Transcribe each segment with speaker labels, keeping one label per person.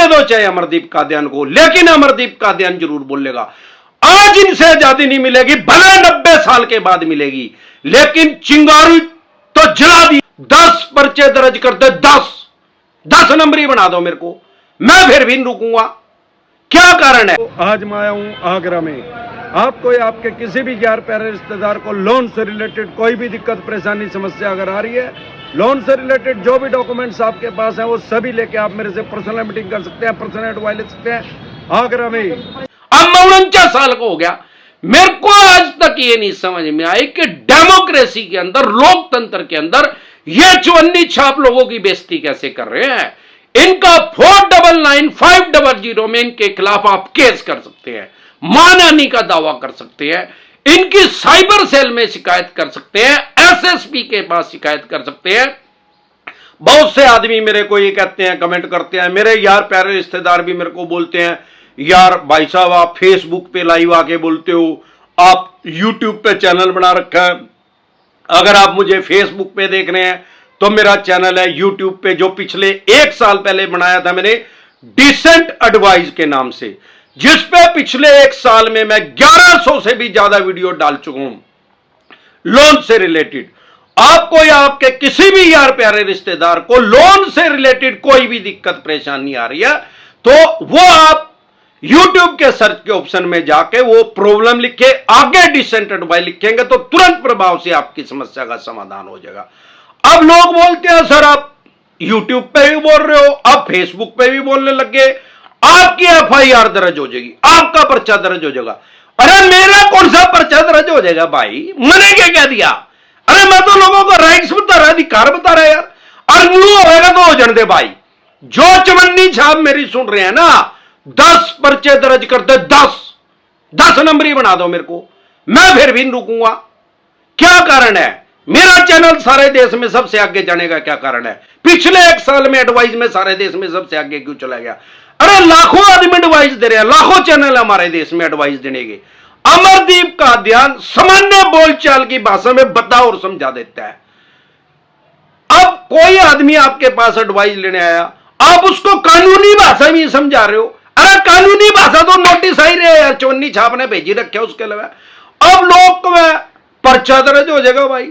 Speaker 1: दे दो चाहे अमरदीप कादियान को, लेकिन अमरदीप कादियान जरूर बोलेगा। आज इनसे आजादी नहीं मिलेगी, भले 90 साल के बाद मिलेगी, लेकिन चिंगारी तो जला दी। 10 पर्चे दर्ज कर दे, 10 नंबरी बना दो मेरे को, मैं फिर भी नहीं रुकूंगा। क्या कारण है?
Speaker 2: आज मैं आया हूं आगरा में। आपको या आपके किसी भी यार प्यारे रिश्तेदार को लोन से रिलेटेड कोई भी दिक्कत परेशानी समस्या अगर आ रही है, लोन से रिलेटेड जो भी डॉक्यूमेंट्स आपके पास हैं वो सभी लेके आप मेरे से पर्सनल मीटिंग कर सकते हैं, पर्सनल एडवाइस ले सकते हैं आगरा में।
Speaker 1: अब मैं 49 साल का हो गया, मेरे को आज तक ये नहीं समझ में आई कि डेमोक्रेसी के अंदर, लोकतंत्र के अंदर ये चवन्नी छाप लोगों की बेइज्जती कैसे कर रहे हैं। इनका 499500 में इनके खिलाफ आप केस कर सकते हैं, मानहानि का दावा कर सकते हैं, इनकी साइबर सेल में शिकायत कर सकते हैं, एसएसपी के पास शिकायत कर सकते हैं। बहुत से आदमी मेरे को ये कहते हैं, कमेंट करते हैं, मेरे यार प्यारे रिश्तेदार भी मेरे को बोलते हैं, यार भाई साहब आप फेसबुक पे लाइव आके बोलते हो, आप यूट्यूब पे चैनल बना रखा है, अगर आप मुझे फेसबुक पे देख रहे हैं तो मेरा चैनल है यूट्यूब पे, जो पिछले 1 साल पहले बनाया था मैंने डिसेंट एडवाइस के नाम से, जिस पे पिछले 1 साल में मैं 1100 से भी ज्यादा वीडियो डाल चुका हूं लोन से रिलेटेड। आपको या आपके किसी भी यार प्यारे रिश्तेदार को लोन से रिलेटेड कोई भी दिक्कत परेशानी आ रही है तो वो आप YouTube के सर्च के ऑप्शन में जाके वो प्रॉब्लम लिखे, आगे डिसेंट एडवाइस लिखेंगे तो तुरंत प्रभाव से आपकी समस्या का समाधान हो जाएगा। अब लोग बोलते हैं सर आप YouTube पे भी बोल रहे हो, अब Facebook पे भी बोलने लग गए, आपकी FIR दर्ज हो जाएगी, आपका पर्चा दर्ज हो जाएगा। अरे मेरा कौन सा पर्चा दर्ज हो जाएगा भाई, मैंने क्या कह दिया? अरे मैं तो लोगों को राइट्स बता रहा, अधिकार बता रहा यार। और न्यू होगा तो हो जाने दे भाई, जो चवन्नी छाप मेरी सुन रहे हैं ना, 10 पर्चे दर्ज कर दे, 10 नंबरी बना दो मेरे को, मैं फिर भी नहीं रुकूंगा। क्या कारण है? मेरा चैनल सारे देश में सबसे आगे जाने का क्या कारण है? पिछले 1 साल में एडवाइस में सारे देश में सबसे आगे क्यों चला गया? अरे लाखों आदमी एडवाइस दे रहे हैं, लाखों चैनल हमारे देश में एडवाइस देने के। अमरदीप कादियान सामान्य बोलचाल की भाषा में बता और समझा देता है। अब कोई आदमी आपके पास एडवाइस लेने आया, आप उसको कानूनी भाषा में समझा रहे हो। अरे कानूनी भाषा तो नोटिस आई रहे यार, चवन्नी छाप ने भेजी रखे उसके अलावा। अब लोग में पर्चा दर्ज हो जाएगा भाई।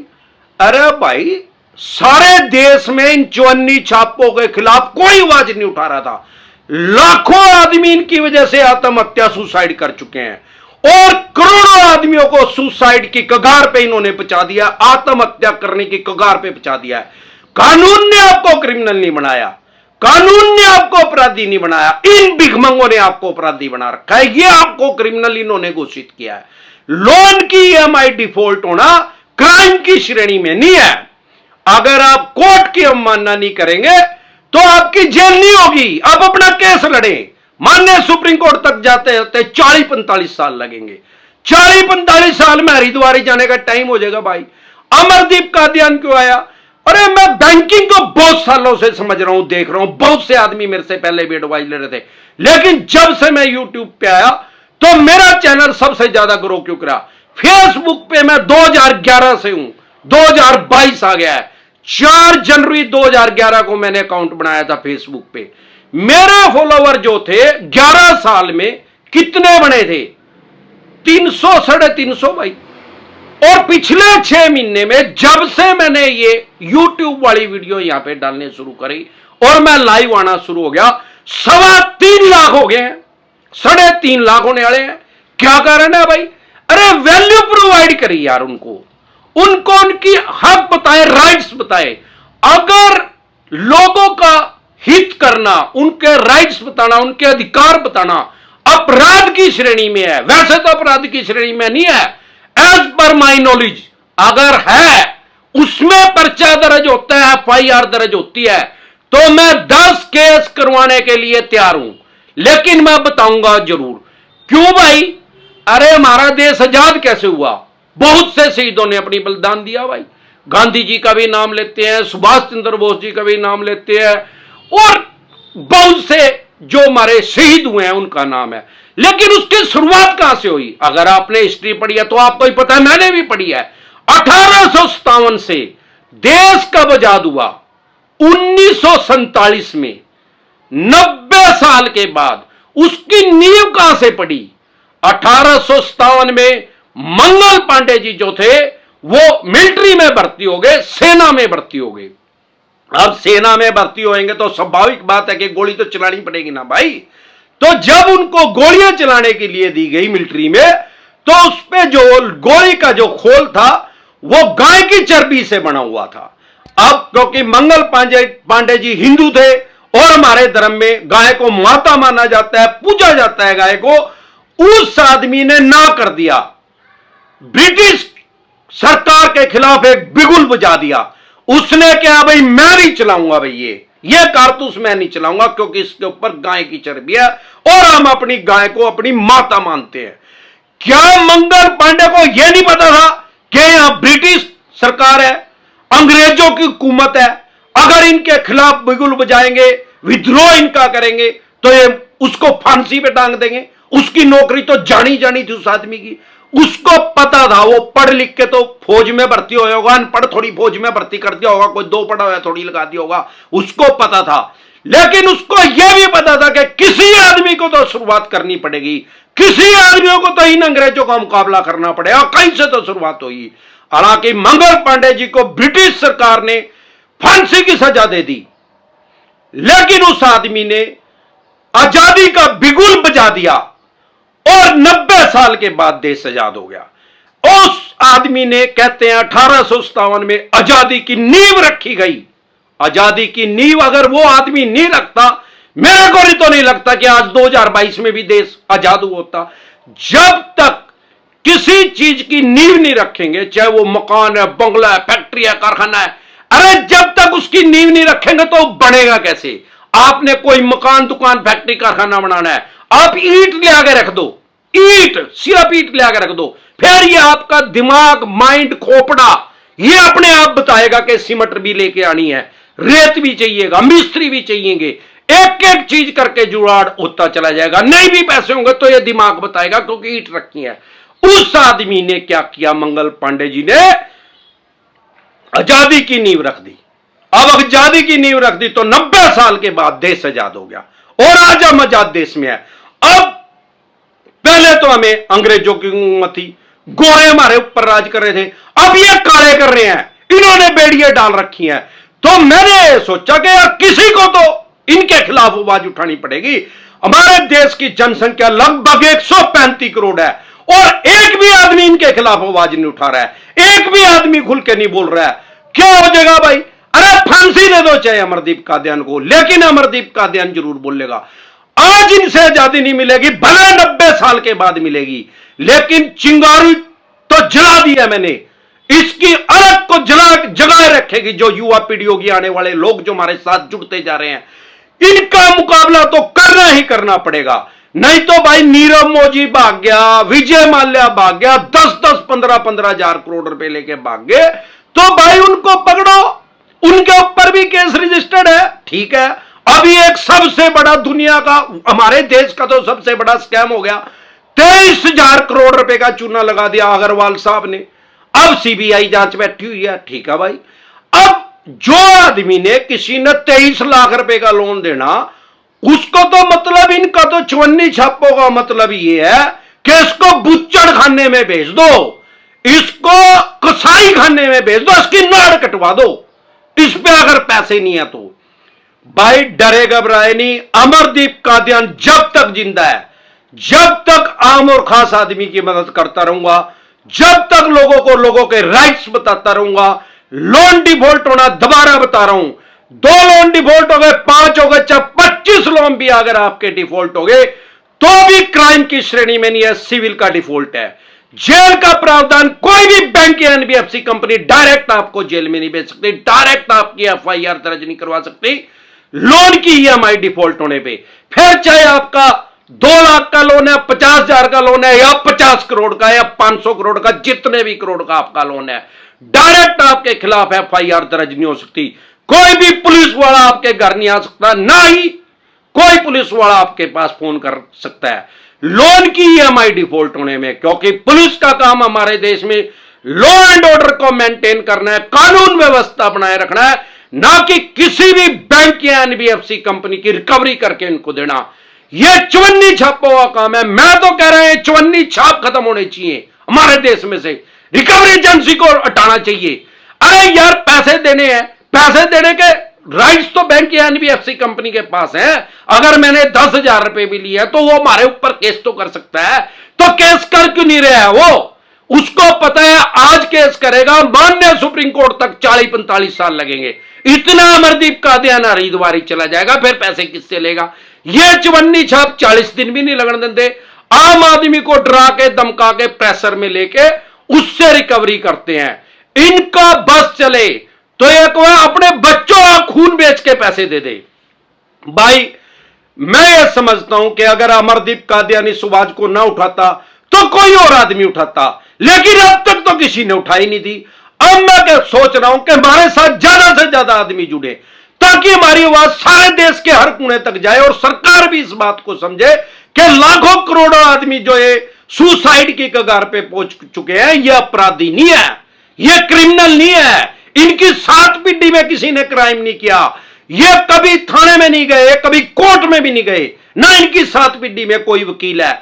Speaker 1: अरे भाई सारे देश में इन चवन्नी छापों के खिलाफ कोई आवाज नहीं उठा रहा था, लाखों आदमी इनकी वजह से आत्महत्या सुसाइड कर चुके हैं और करोड़ों आदमियों को सुसाइड की कगार पे इन्होंने पहुंचा दिया, आत्महत्या करने की कगार पे पहुंचा दिया है। कानून ने आपको क्रिमिनल नहीं बनाया, कानून ने आपको अपराधी नहीं बनाया, इन भिखमंगों ने आपको अपराधी बना रखा है, ये आपको क्रिमिनल इन्होंने घोषित किया है। लोन की EMI डिफॉल्ट होना क्राइम की श्रेणी में नहीं है। अगर आप कोर्ट की अवमानना नहीं करेंगे तो आपकी जेल नहीं होगी, आप अपना केस लड़ें। माननीय सुप्रीम कोर्ट तक जाते जाते 40-45 साल लगेंगे, 40-45 साल में हरिद्वार जाने का टाइम हो जाएगा भाई। अमरदीप कादियान क्यों आया? अरे मैं बैंकिंग को बहुत सालों से समझ रहा हूं, देख रहा हूं, बहुत से आदमी मेरे से पहले भी एडवाइस ले रहे थे, लेकिन जब से मैं यूट्यूब पे आया तो मेरा चैनल सबसे ज्यादा ग्रो क्यों करा। फेसबुक पे मैं 2011 से हूं, 2022 आ गया है। 4 जनवरी 2011 को मैंने अकाउंट बनाया था फेसबुक पे। मेरे फॉलोवर जो थे 11 साल में कितने बने थे? 300 350 भाई। और पिछले 6 महीने में जब से मैंने ये YouTube वाली वीडियो यहां पे डालने शुरू करी और मैं लाइव आना शुरू हो गया, 3.25 लाख हो गए हैं, 3.5 लाख होने वाले हैं। क्या कारण है भाई? अरे वैल्यू प्रोवाइड करी यार उनको उनकी हक बताए, राइट्स बताए। अगर लोगों का हित करना, उनके राइट्स बताना, उनके अधिकार बताना अपराध की श्रेणी में है, वैसे तो अपराध की श्रेणी में नहीं है। एज पर माई नॉलेज अगर है उसमें पर्चा दर्ज होता है, FIR दर्ज होती है, तो मैं 10 केस करवाने के लिए तैयार हूं, लेकिन मैं बताऊंगा जरूर। क्यों भाई? अरे हमारा देश आजाद कैसे हुआ? बहुत से शहीदों ने अपनी बलिदान दिया भाई। गांधी जी का भी नाम लेते हैं, सुभाष चंद्र बोस जी का भी नाम लेते हैं, और बहुत से जो हमारे शहीद हुए हैं उनका नाम है। लेकिन उसकी शुरुआत कहां से हुई? अगर आपने हिस्ट्री पढ़ी है तो आपको ही पता है, मैंने भी पढ़ी है। 1857 से देश कब आजाद हुआ? 1947 में। 90 साल के बाद उसकी नींव कहां से पड़ी? 1857 में मंगल पांडे जी जो थे वो मिलिट्री में भर्ती हो गए, सेना में भर्ती हो गए। अब सेना में भर्ती होंगे तो स्वाभाविक बात है कि गोली तो चलानी पड़ेगी ना भाई। तो जब उनको गोलियां चलाने के लिए दी गई मिलिट्री में, तो उस पे जो गोली का जो खोल था वो गाय की चर्बी से बना हुआ था। अब क्योंकि मंगल पांडे जी हिंदू थे और हमारे धर्म में गाय को माता माना जाता है, पूजा जाता है गाय को, उस आदमी ने ना कर दिया, ब्रिटिश सरकार के खिलाफ एक बिगुल बजा दिया। उसने क्या भाई, मैं नहीं चलाऊंगा भाई, ये कारतूस मैं नहीं चलाऊंगा क्योंकि इसके ऊपर गाय की चर्बी है और हम अपनी गाय को अपनी माता मानते हैं। क्या मंगल पांडे को यह नहीं पता था कि यहां ब्रिटिश सरकार है, अंग्रेजों की हुकूमत है, अगर इनके खिलाफ बिगुल बजाएंगे, विद्रोह इनका करेंगे तो ये उसको फांसी पे टांग देंगे? उसकी नौकरी तो जानी जानी थी उस आदमी की, उसको पता था। वो पढ़ लिख के तो फौज में भर्ती होया होगा, अनपढ़ थोड़ी फौज में भर्ती कर दिया होगा, कोई दो पढ़ा हुआ थोड़ी लगा दिया होगा, उसको पता था। लेकिन उसको यह भी पता था कि किसी आदमी को तो शुरुआत करनी पड़ेगी, किसी आदमियों को तो इन अंग्रेजों का मुकाबला करना पड़ेगा, कहीं से तो शुरुआत हुई। हालांकि मंगल पांडे जी को ब्रिटिश सरकार ने फांसी की सजा दे दी, लेकिन उस आदमी ने आजादी का बिगुल बजा दिया और 90 साल के बाद देश आजाद हो गया। उस आदमी ने, कहते हैं 1857 में आजादी की नींव रखी गई। आजादी की नींव अगर वो आदमी नहीं रखता, मेरे को तो नहीं लगता कि आज 2022 में भी देश आजाद होता। जब तक किसी चीज की नींव नहीं रखेंगे, चाहे वो मकान है, बंगला है, फैक्ट्री है, कारखाना है, अरे जब तक उसकी नींव नहीं रखेंगे तो बनेगा कैसे? आपने कोई मकान, दुकान, फैक्ट्री, कारखाना बनाना है, आप ईंट ले आके रख दो, ईंट, सिर्फ ईंट ले आके रख दो, फिर ये आपका दिमाग, माइंड, खोपड़ा ये अपने आप बताएगा कि सीमेंट भी लेके आनी है, रेत भी चाहिएगा, मिस्त्री भी चाहिएंगे, एक एक चीज करके जुगाड़ होता चला जाएगा। नहीं भी पैसे होंगे तो ये दिमाग बताएगा क्योंकि ईंट रखी है। उस आदमी ने क्या किया, मंगल पांडे जी ने आजादी की नींव रख दी। अब आजादी की नींव रख दी तो 90 साल के बाद देश आजाद हो गया और आज हम आजाद देश में है। अब पहले तो हमें अंग्रेजों की हुकूमत थी, गोरे हमारे ऊपर राज कर रहे थे, अब ये काले कर रहे हैं, इन्होंने बेड़ियां डाल रखी हैं। तो मैंने सोचा कि यार किसी को तो इनके खिलाफ आवाज उठानी पड़ेगी। हमारे देश की जनसंख्या लगभग 135 करोड़ है और एक भी आदमी इनके खिलाफ आवाज नहीं उठा रहा है, एक भी आदमी खुल के नहीं बोल रहा है। क्या हो जाएगा भाई? अरे फांसी दे दो चाहे अमरदीप कादियान को, लेकिन अमरदीप कादियान जरूर बोलेगा। आज इनसे आजादी नहीं मिलेगी, भले 90 साल के बाद मिलेगी, लेकिन चिंगारी तो जला दी है मैंने, इसकी अलग को जगाए रखेगी जो युवा पीढ़ी होगी, आने वाले लोग जो हमारे साथ जुड़ते जा रहे हैं, इनका मुकाबला तो करना ही करना पड़ेगा। नहीं तो भाई नीरव मोदी भाग गया, विजय माल्या भाग गया, 10-10, 15-15 हजार करोड़ रुपए लेके भाग गए, तो भाई उनको पकड़ो, उनके ऊपर भी केस रजिस्टर्ड है, ठीक है। अभी एक सबसे बड़ा दुनिया का, हमारे देश का तो सबसे बड़ा स्कैम हो गया, 23,000 करोड़ रुपए का चूना लगा दिया अग्रवाल साहब ने। अब सीबीआई जांच बैठी हुई है, ठीक है भाई। अब जो आदमी ने, किसी ने 23 लाख रुपए का लोन देना, उसको तो मतलब, इनका तो चवन्नी छापों का मतलब ये है कि इसको बुच्चड़ खाने में भेज दो, इसको कसाई खाने में भेज दो, इसकी नाड़ कटवा दो, इस पे अगर पैसे नहीं है तो। भाई डरे घबराए नहीं, अमरदीप कादियान जब तक जिंदा है, जब तक आम और खास आदमी की मदद करता रहूंगा, जब तक लोगों को लोगों के राइट्स बताता रहूंगा। लोन डिफॉल्ट होना, दोबारा बता रहा हूं, 2 लोन डिफॉल्ट हो गए, 5 हो गए, चाहे 25 लोन भी अगर आपके डिफॉल्ट हो गए तो भी क्राइम की श्रेणी में नहीं है, सिविल का डिफॉल्ट है। जेल का प्रावधान, कोई भी बैंक या एनबीएफसी कंपनी डायरेक्ट आपको जेल में नहीं भेज सकती, डायरेक्ट आपकी एफआईआर दर्ज नहीं करवा सकती लोन की ईएमआई डिफॉल्ट होने पे। फिर चाहे आपका 2 लाख का लोन है, 50,000 का लोन है, या 50 करोड़ का, या 500 करोड़ का, जितने भी करोड़ का आपका लोन है, डायरेक्ट आपके खिलाफ एफआईआर दर्ज नहीं हो सकती। कोई भी पुलिस वाला आपके घर नहीं आ सकता, ना ही कोई पुलिस वाला आपके पास फोन कर सकता है लोन की ईएमआई डिफॉल्ट होने में, क्योंकि पुलिस का काम हमारे देश में लॉ एंड ऑर्डर को मेंटेन करना है, कानून व्यवस्था बनाए रखना है, ना कि किसी भी बैंक या एनबीएफसी कंपनी की रिकवरी करके इनको देना। यह चवन्नी छापों का काम है। मैं तो कह रहा हूं चवन्नी छाप खत्म होनी चाहिए हमारे देश में से, रिकवरी एजेंसी को हटाना चाहिए। अरे यार पैसे देने हैं, पैसे देने के राइट्स तो बैंक या एनबीएफसी कंपनी के पास है। अगर मैंने 10,000 रुपए भी लिया तो वो हमारे ऊपर केस तो कर सकता है, तो केस कर क्यों नहीं रहा है वो? उसको पता है आज केस करेगा माननीय सुप्रीम कोर्ट तक 40-45 साल लगेंगे। इतना अमरदीप कादियाना हरिद्वार चला जाएगा, फिर पैसे किससे लेगा? ये चवन्नी छाप 40 दिन भी नहीं लगने देते। आम आदमी को डरा के धमका के प्रेशर में लेके उससे रिकवरी करते हैं। इनका बस चले तो एक वह अपने बच्चों का खून बेच के पैसे दे दे। भाई मैं ये समझता हूं कि अगर अमरदीप कादियानी सुभाष को ना उठाता तो कोई और आदमी उठाता, लेकिन अब तक तो किसी ने उठाई नहीं थी। अब मैं क्या सोच रहा हूं कि हमारे साथ ज्यादा से ज्यादा आदमी जुड़े ताकि हमारी आवाज सारे देश के हर कोने तक जाए और सरकार भी इस बात को समझे कि लाखों करोड़ों आदमी जो है सुसाइड की कगार पे पहुंच चुके हैं। यह अपराधी नहीं है, यह क्रिमिनल नहीं है। इनकी 7 पीढ़ी में किसी ने क्राइम नहीं किया। ये कभी थाने में नहीं गए, कभी कोर्ट में भी नहीं गए, ना इनकी 7 पीढ़ी में कोई वकील है।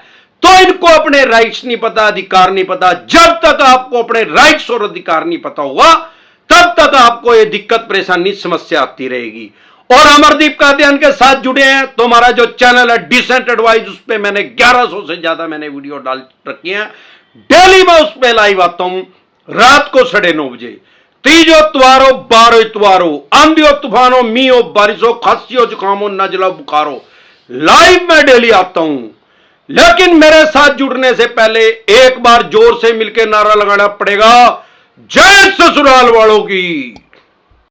Speaker 1: तो इनको अपने राइट्स नहीं पता, अधिकार नहीं पता। जब तक आपको अपने राइट्स और अधिकार नहीं पता होगा तब तक आपको ये दिक्कत परेशानी समस्या आती रहेगी। और अमरदीप कादियान के साथ जुड़े हैं तो हमारा जो चैनल है डिसेंट एडवाइस, उस पर मैंने 1100 से ज्यादा मैंने वीडियो डाल रखी है। डेली मैं उस पर लाइव आता हूं रात को 9:30 बजे। तीजो त्वारो 12 इतवारो, आंधियो तूफानो मीओ बारिशो, खांसियो जुकामो नजला बुखारो, लाइव में डेली आता हूं। लेकिन मेरे साथ जुड़ने से पहले एक बार जोर से मिलकर नारा लगाना पड़ेगा, जय ससुराल वालों की।